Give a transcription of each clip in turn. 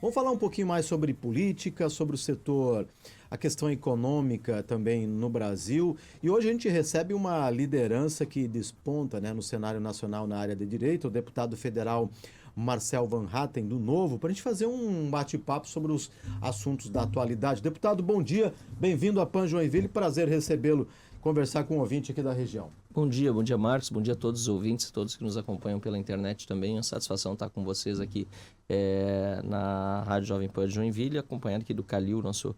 Vamos falar um pouquinho mais sobre política, sobre o setor, a questão econômica também no Brasil. E hoje a gente recebe uma liderança que desponta, né, no cenário nacional na área de direito, o deputado federal Marcel Van Hatten, do Novo, para a gente fazer um bate-papo sobre os assuntos da atualidade. Deputado, bom dia, bem-vindo a Pan Joinville, prazer recebê-lo, conversar com um ouvinte aqui da região. Bom dia Marcos, bom dia a todos os ouvintes, todos que nos acompanham pela internet também. É uma satisfação estar com vocês aqui na Rádio Jovem Pan de Joinville, acompanhado aqui do Calil, nosso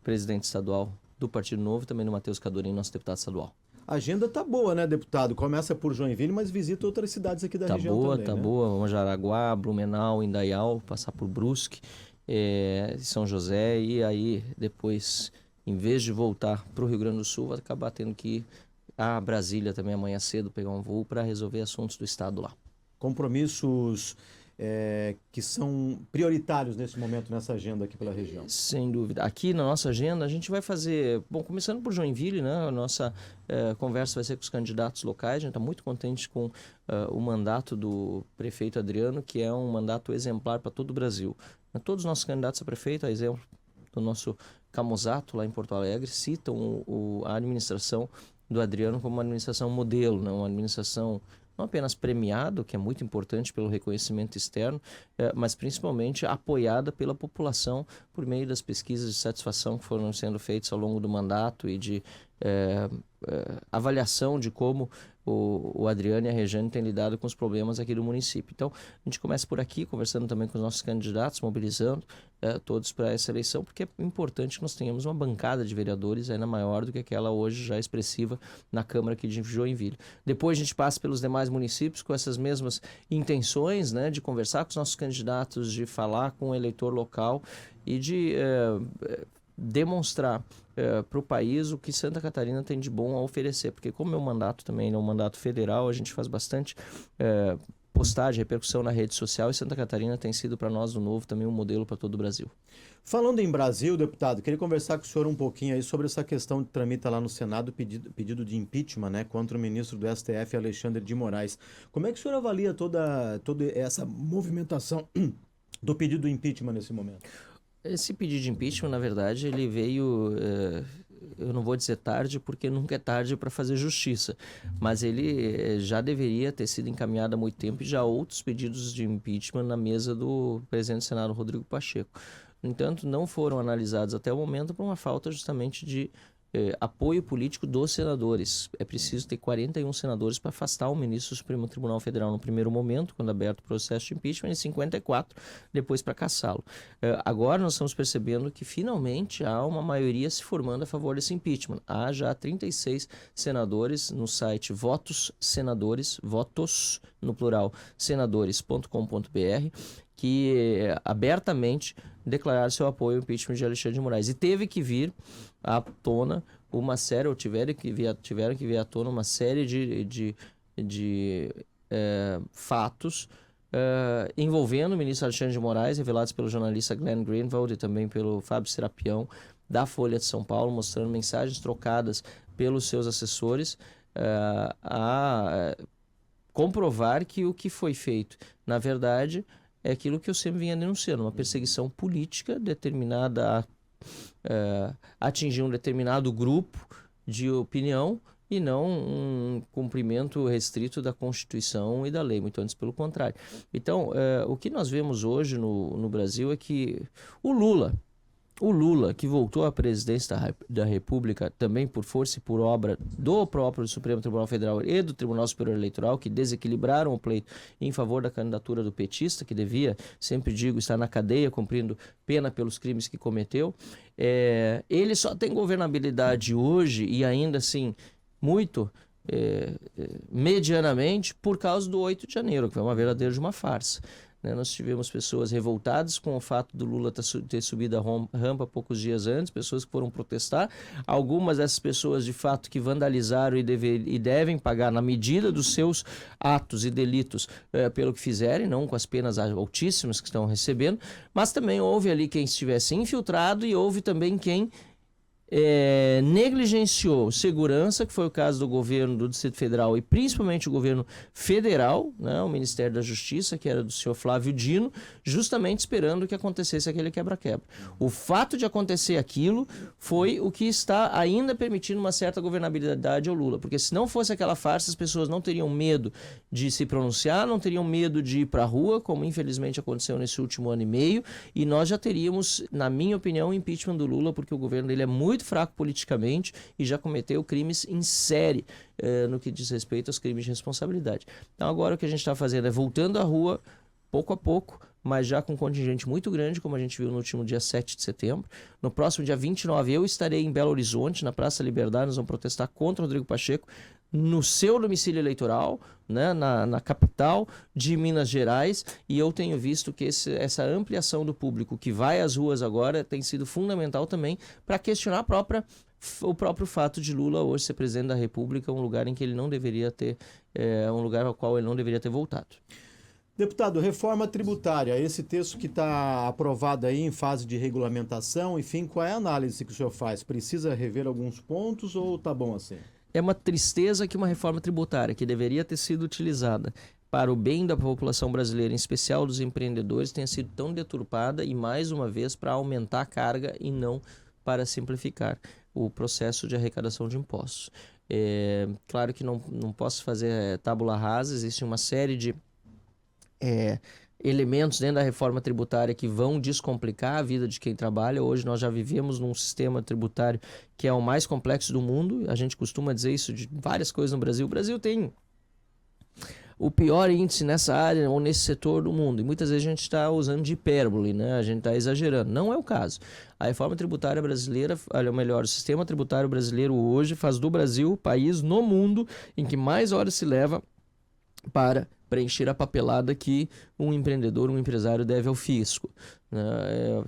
presidente estadual do Partido Novo, e também do Matheus Cadorim, nosso deputado estadual. A agenda tá boa, né, deputado? Começa por Joinville, mas visita outras cidades aqui da região também, Tá né? boa, Jaraguá, Blumenau, Indaial, passar por Brusque, São José, e aí depois, em vez de voltar para o Rio Grande do Sul, vai acabar tendo que ir a Brasília também amanhã cedo, pegar um voo para resolver assuntos do estado lá. Compromissos que são prioritários nesse momento, nessa agenda aqui pela região. Sem dúvida. Aqui na nossa agenda a gente vai fazer, começando por Joinville, né? A nossa conversa vai ser com os candidatos locais. A gente está muito contente com o mandato do prefeito Adriano, que é um mandato exemplar para todo o Brasil. Todos os nossos candidatos a prefeito, a exemplo do nosso Camusato lá em Porto Alegre, citam a administração do Adriano como uma administração modelo, né? Uma administração não apenas premiado, que é muito importante pelo reconhecimento externo, mas principalmente apoiada pela população por meio das pesquisas de satisfação que foram sendo feitas ao longo do mandato e de avaliação de como o Adriano e a Rejane têm lidado com os problemas aqui do município. Então, a gente começa por aqui, conversando também com os nossos candidatos, mobilizando todos para essa eleição, porque é importante que nós tenhamos uma bancada de vereadores ainda maior do que aquela hoje já expressiva na Câmara aqui de Joinville. Depois a gente passa pelos demais municípios com essas mesmas intenções, né, de conversar com os nossos candidatos, de falar com o eleitor local e de demonstrar para o país o que Santa Catarina tem de bom a oferecer, porque como meu mandato também é um mandato federal, a gente faz bastante postagem, repercussão na rede social, e Santa Catarina tem sido para nós do Novo também um modelo para todo o Brasil. Falando em Brasil, deputado, queria conversar com o senhor um pouquinho aí sobre essa questão que tramita lá no Senado, pedido de impeachment, né, contra o ministro do STF, Alexandre de Moraes. Como é que o senhor avalia toda essa movimentação do pedido do impeachment nesse momento? Esse pedido de impeachment, na verdade, ele veio, eu não vou dizer tarde, porque nunca é tarde para fazer justiça, mas ele já deveria ter sido encaminhado há muito tempo, e já há outros pedidos de impeachment na mesa do presidente do Senado, Rodrigo Pacheco. No entanto, não foram analisados até o momento por uma falta justamente de apoio político dos senadores. É preciso ter 41 senadores para afastar o ministro do Supremo Tribunal Federal no primeiro momento, quando aberto o processo de impeachment, e 54 depois para cassá-lo. Agora nós estamos percebendo que finalmente há uma maioria se formando a favor desse impeachment. Há já 36 senadores no site Votos Senadores, votos no plural, senadores.com.br, que abertamente declararam seu apoio ao impeachment de Alexandre de Moraes. E teve que vir à tona uma série, ou tiveram que vir à tona uma série de fatos envolvendo o ministro Alexandre de Moraes, revelados pelo jornalista Glenn Greenwald e também pelo Fábio Serapião, da Folha de São Paulo, mostrando mensagens trocadas pelos seus assessores a comprovar que o que foi feito, na verdade, é aquilo que eu sempre vinha denunciando, uma perseguição política determinada a atingir um determinado grupo de opinião e não um cumprimento restrito da Constituição e da lei, muito antes pelo contrário. Então, o que nós vemos hoje no Brasil é que o Lula, que voltou à presidência da República também por força e por obra do próprio Supremo Tribunal Federal e do Tribunal Superior Eleitoral, que desequilibraram o pleito em favor da candidatura do petista, que devia, sempre digo, estar na cadeia cumprindo pena pelos crimes que cometeu, ele só tem governabilidade hoje, e ainda assim muito medianamente, por causa do 8 de janeiro, que foi uma verdadeira de uma farsa. Nós tivemos pessoas revoltadas com o fato do Lula ter subido a rampa poucos dias antes, pessoas que foram protestar. Algumas dessas pessoas, de fato, que vandalizaram e devem pagar na medida dos seus atos e delitos pelo que fizerem, não com as penas altíssimas que estão recebendo, mas também houve ali quem estivesse infiltrado e houve também quem negligenciou segurança, que foi o caso do governo do Distrito Federal e principalmente o governo federal, né, o Ministério da Justiça, que era do senhor Flávio Dino, justamente esperando que acontecesse aquele quebra-quebra. O fato de acontecer aquilo foi o que está ainda permitindo uma certa governabilidade ao Lula, porque se não fosse aquela farsa, as pessoas não teriam medo de se pronunciar, não teriam medo de ir para a rua, como infelizmente aconteceu nesse último ano e meio, e nós já teríamos, na minha opinião, o impeachment do Lula, porque o governo dele é muito fraco politicamente e já cometeu crimes em série no que diz respeito aos crimes de responsabilidade. Então agora o que a gente está fazendo é voltando à rua, pouco a pouco, mas já com um contingente muito grande, como a gente viu no último dia 7 de setembro. No próximo dia 29 eu estarei em Belo Horizonte, na Praça Liberdade, nós vamos protestar contra o Rodrigo Pacheco, no seu domicílio eleitoral, né, na capital de Minas Gerais, e eu tenho visto que essa ampliação do público que vai às ruas agora tem sido fundamental também para questionar o próprio fato de Lula hoje ser presidente da República, um lugar em que ele não deveria ter, um lugar ao qual ele não deveria ter voltado. Deputado, reforma tributária, esse texto que está aprovado aí em fase de regulamentação, enfim, qual é a análise que o senhor faz? Precisa rever alguns pontos ou está bom assim? É uma tristeza que uma reforma tributária que deveria ter sido utilizada para o bem da população brasileira, em especial dos empreendedores, tenha sido tão deturpada e, mais uma vez, para aumentar a carga e não para simplificar o processo de arrecadação de impostos. Claro que não posso fazer tábula rasa, existe uma série de elementos dentro da reforma tributária que vão descomplicar a vida de quem trabalha. Hoje nós já vivemos num sistema tributário que é o mais complexo do mundo. A gente costuma dizer isso de várias coisas no Brasil. O Brasil tem o pior índice nessa área ou nesse setor do mundo. E muitas vezes a gente está usando de hipérbole, né? A gente está exagerando. Não é o caso. A reforma tributária brasileira, ou melhor, o sistema tributário brasileiro hoje faz do Brasil o país no mundo em que mais horas se leva para preencher a papelada que um empreendedor, um empresário deve ao fisco.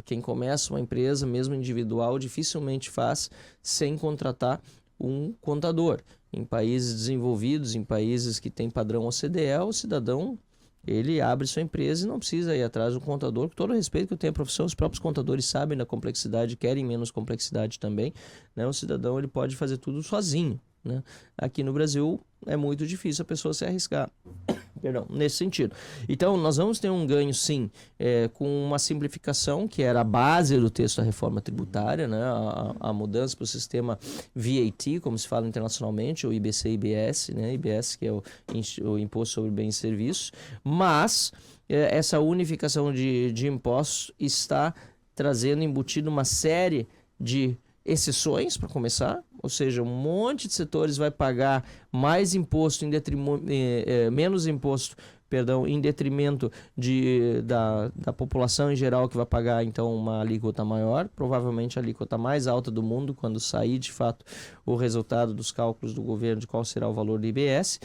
Quem começa uma empresa, mesmo individual, dificilmente faz sem contratar um contador. Em países desenvolvidos, em países que têm padrão OCDE, o cidadão ele abre sua empresa e não precisa ir atrás do contador. Com todo o respeito que eu tenho à profissão, os próprios contadores sabem da complexidade, querem menos complexidade também, né? O cidadão ele pode fazer tudo sozinho, né? Aqui no Brasil é muito difícil a pessoa se arriscar. Perdão, nesse sentido. Então, nós vamos ter um ganho, sim, com uma simplificação, que era a base do texto da reforma tributária, né? A mudança para o sistema VAT, como se fala internacionalmente, ou IBC-IBS, né? IBS, que é o Imposto sobre Bens e Serviços, mas essa unificação de impostos está trazendo embutido uma série de exceções, para começar, ou seja, um monte de setores vai pagar mais imposto menos imposto, em detrimento da população em geral, que vai pagar então uma alíquota maior, provavelmente a alíquota mais alta do mundo, quando sair de fato o resultado dos cálculos do governo de qual será o valor do IBS.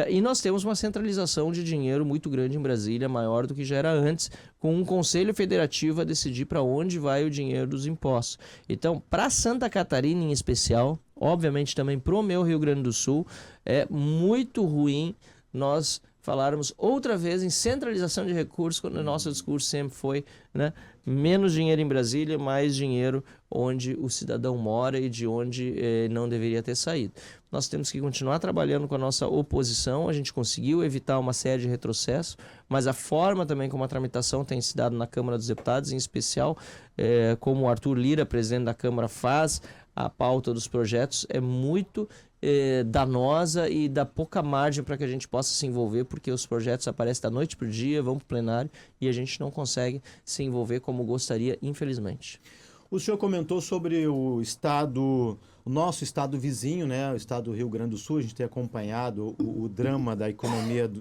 E nós temos uma centralização de dinheiro muito grande em Brasília, maior do que já era antes, com um conselho federativo a decidir para onde vai o dinheiro dos impostos. Então, para Santa Catarina em especial, obviamente também para o meu Rio Grande do Sul, é muito ruim nós falarmos outra vez em centralização de recursos, quando o nosso discurso sempre foi, né, menos dinheiro em Brasília, mais dinheiro onde o cidadão mora e de onde não deveria ter saído. Nós temos que continuar trabalhando com a nossa oposição. A gente conseguiu evitar uma série de retrocessos, mas a forma também como a tramitação tem se dado na Câmara dos Deputados, em especial como o Arthur Lira, presidente da Câmara, faz a pauta dos projetos, é muito danosa e dá pouca margem para que a gente possa se envolver, porque os projetos aparecem da noite para o dia, vão para o plenário e a gente não consegue se envolver como gostaria, infelizmente. O senhor comentou sobre o nosso estado vizinho, né? O estado do Rio Grande do Sul. A gente tem acompanhado o drama da economia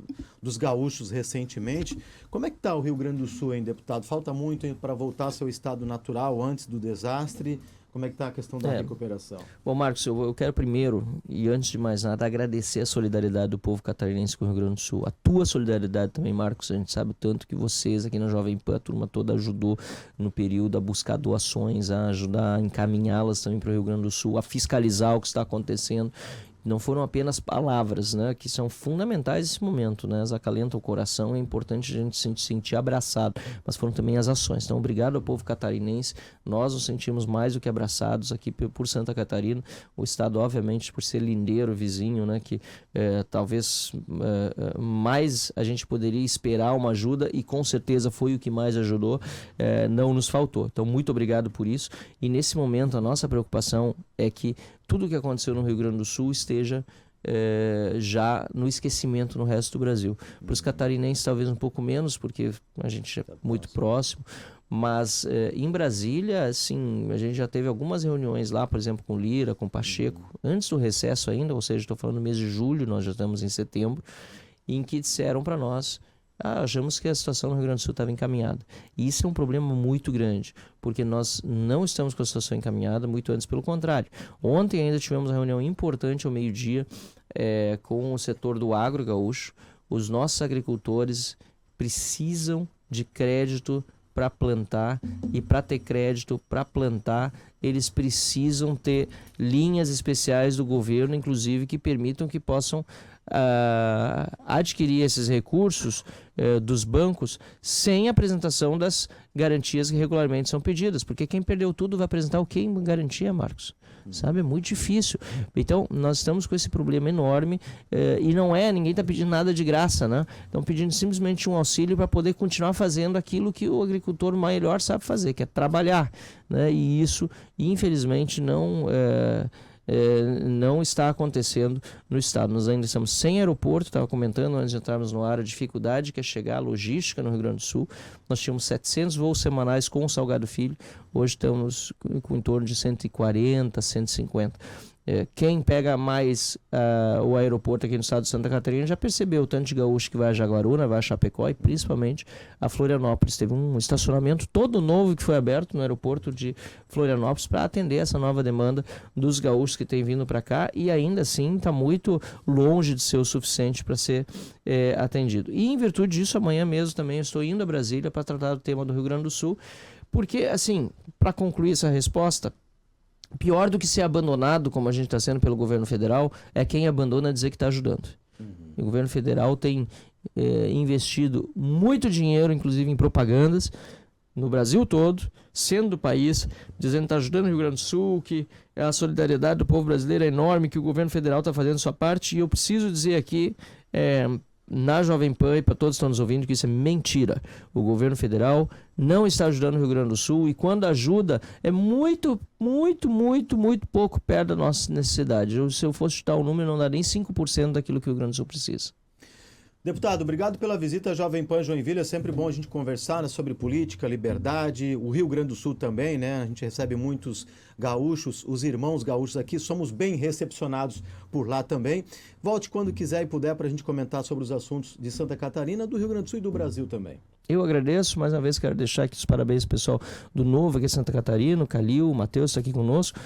dos gaúchos recentemente. Como é que está o Rio Grande do Sul, hein, deputado? Falta muito para voltar ao seu estado natural antes do desastre? Como é que está a questão da recuperação? Bom, Marcos, eu quero primeiro, e antes de mais nada, agradecer a solidariedade do povo catarinense com o Rio Grande do Sul. A tua solidariedade também, Marcos. A gente sabe o tanto que vocês aqui na Jovem Pan, a turma toda ajudou no período a buscar doações, a ajudar a encaminhá-las também para o Rio Grande do Sul, a fiscalizar o que está acontecendo. não foram apenas palavras, né, que são fundamentais nesse momento, né, elas acalentam o coração, é importante a gente se sentir abraçado, mas foram também as ações. Então, obrigado ao povo catarinense, nós nos sentimos mais do que abraçados aqui por Santa Catarina, o estado, obviamente, por ser lindeiro, vizinho, né, que talvez mais a gente poderia esperar uma ajuda, e com certeza foi o que mais ajudou, não nos faltou. Então, muito obrigado por isso, e nesse momento a nossa preocupação é que tudo o que aconteceu no Rio Grande do Sul esteja já no esquecimento no resto do Brasil. Para os catarinenses talvez um pouco menos, porque a gente é muito próximo, mas em Brasília, assim, a gente já teve algumas reuniões lá, por exemplo, com Lira, com Pacheco, antes do recesso ainda, ou seja, estou falando no mês de julho, nós já estamos em setembro, em que disseram para nós, achamos que a situação no Rio Grande do Sul estava encaminhada. E isso é um problema muito grande, porque nós não estamos com a situação encaminhada, muito antes pelo contrário. Ontem ainda tivemos uma reunião importante ao meio-dia com o setor do agro gaúcho. Os nossos agricultores precisam de crédito para plantar, e para ter crédito para plantar, eles precisam ter linhas especiais do governo, inclusive, que permitam que possam adquirir esses recursos dos bancos sem apresentação das garantias que regularmente são pedidas, porque quem perdeu tudo vai apresentar o que em garantia, Marcos? Sabe, é muito difícil. Então, nós estamos com esse problema enorme, e ninguém está pedindo nada de graça, né? Estão pedindo simplesmente um auxílio para poder continuar fazendo aquilo que o agricultor melhor sabe fazer, que é trabalhar, né? E isso, infelizmente, não está acontecendo no estado. Nós ainda estamos sem aeroporto, estava comentando antes de entrarmos no ar a dificuldade que é chegar a logística no Rio Grande do Sul. Nós tínhamos 700 voos semanais com o Salgado Filho, hoje estamos com em torno de 140, 150. Quem pega mais o aeroporto aqui no estado de Santa Catarina já percebeu o tanto de gaúcho que vai a Jaguaruna, vai a Chapecó e principalmente a Florianópolis. Teve um estacionamento todo novo que foi aberto no aeroporto de Florianópolis para atender essa nova demanda dos gaúchos que têm vindo para cá, e ainda assim está muito longe de ser o suficiente para ser atendido. E em virtude disso, amanhã mesmo também eu estou indo a Brasília para tratar do tema do Rio Grande do Sul, porque, assim, para concluir essa resposta, pior do que ser abandonado, como a gente está sendo pelo governo federal, é quem abandona dizer que está ajudando. O governo federal tem investido muito dinheiro, inclusive em propagandas, no Brasil todo, sendo do país, dizendo que está ajudando o Rio Grande do Sul, que a solidariedade do povo brasileiro é enorme, que o governo federal está fazendo sua parte. E eu preciso dizer aqui, na Jovem Pan, e para todos que estão nos ouvindo, que isso é mentira. O governo federal não está ajudando o Rio Grande do Sul, e quando ajuda é muito, muito, muito, muito pouco perto da nossa necessidade. Se eu fosse chutar o número, não dá nem 5% daquilo que o Rio Grande do Sul precisa. Deputado, obrigado pela visita à Jovem Pan Joinville. É sempre bom a gente conversar, né, sobre política, liberdade. O Rio Grande do Sul também, né? A gente recebe muitos gaúchos, os irmãos gaúchos aqui. Somos bem recepcionados por lá também. Volte quando quiser e puder para a gente comentar sobre os assuntos de Santa Catarina, do Rio Grande do Sul e do Brasil também. Eu agradeço, mais uma vez quero deixar aqui os parabéns ao pessoal do Novo aqui em Santa Catarina, o Calil, o Matheus está aqui conosco,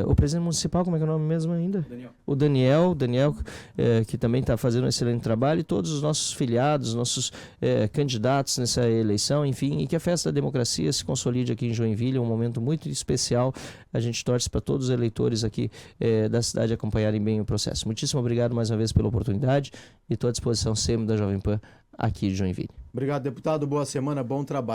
o presidente municipal, como é que é o nome mesmo ainda? Daniel. O Daniel, que também está fazendo um excelente trabalho, e todos os nossos filiados, nossos candidatos nessa eleição, enfim, e que a festa da democracia se consolide aqui em Joinville. É um momento muito especial, a gente torce para todos os eleitores aqui da cidade acompanharem bem o processo. Muitíssimo obrigado mais uma vez pela oportunidade, e estou à disposição sempre da Jovem Pan aqui de Joinville. Obrigado, deputado. Boa semana, bom trabalho.